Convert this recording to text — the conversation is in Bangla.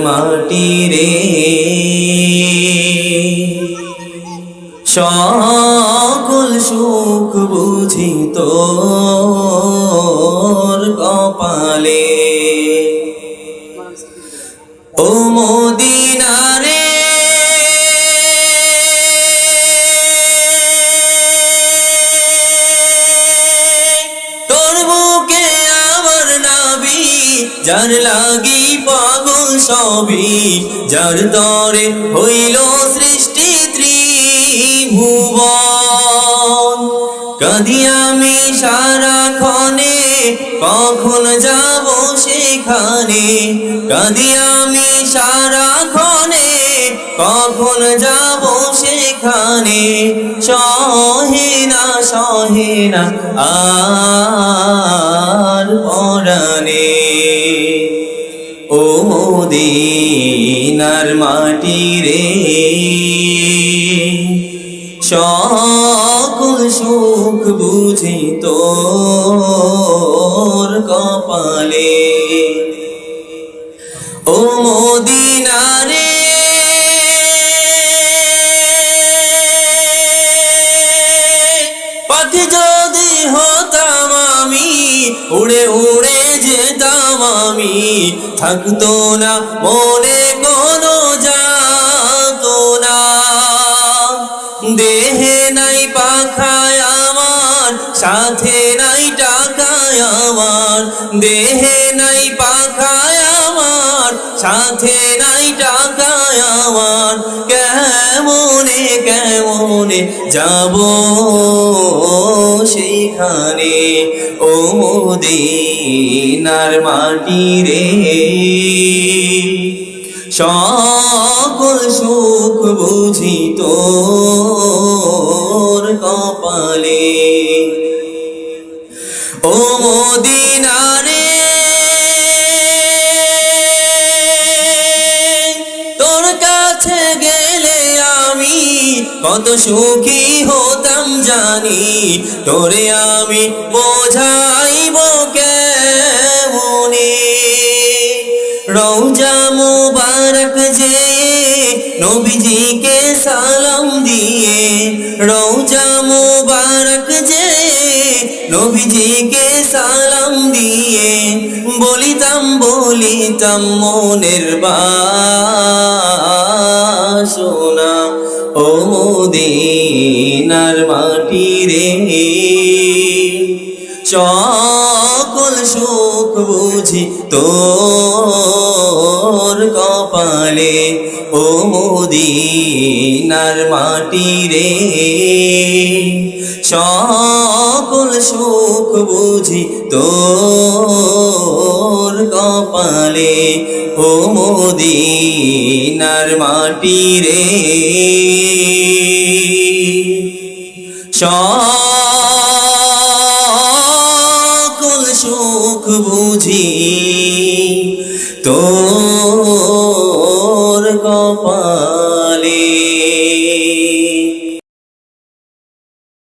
মাটি রে সকল সুখ বুঝি তোর কপালে ও মদিনা রে তোর বুকে আমার নবী যার লাগি পাগল সবই যার তরে হইল সৃষ্টি ত্রিভুবন কাঁদি আমি সারাক্ষণে কখন যাব সেখানে কাঁদি আমি সারাক্ষণে কখন যাব সেখানে সহে না আর পরাণে ও মদিনার মাটি রে সকল সুখ বুঝি তোর কপালে ও মদিনা রে পাখি যদি হতাম আমি উড়ে উড়ে যেতাম আমি থাকতো না মনে কোনো যাতনা দেহে নাই পাখায় আমার সাথে নাই টাকায় আমার দেহে নাই পাখায় আমার সাথে নাই টাকায় আমার কেমনে যাব সেখানে ও মদিনার মাটি রে সকল সুখ বুঝি তোর কপালে ও মদিনা রে তোর কাছে গেলে আমি কত সুখী হতাম জানি তোরে আমি বোঝাইব কেমনে রওজা মুবারক যে নবীজিকে সালাম দিয়ে রওজা মুবারক যে নবীজিকে সালাম দিয়ে বলিতাম মনের বাসনা ও মদিনার মাটি রে সকল সুখ বুঝি তোর কপালে ও মদিনার মাটি রে সকল সুখ বুঝি তোর কপালে ও মদিনার মাটি রে সকল সুখ বুঝি তো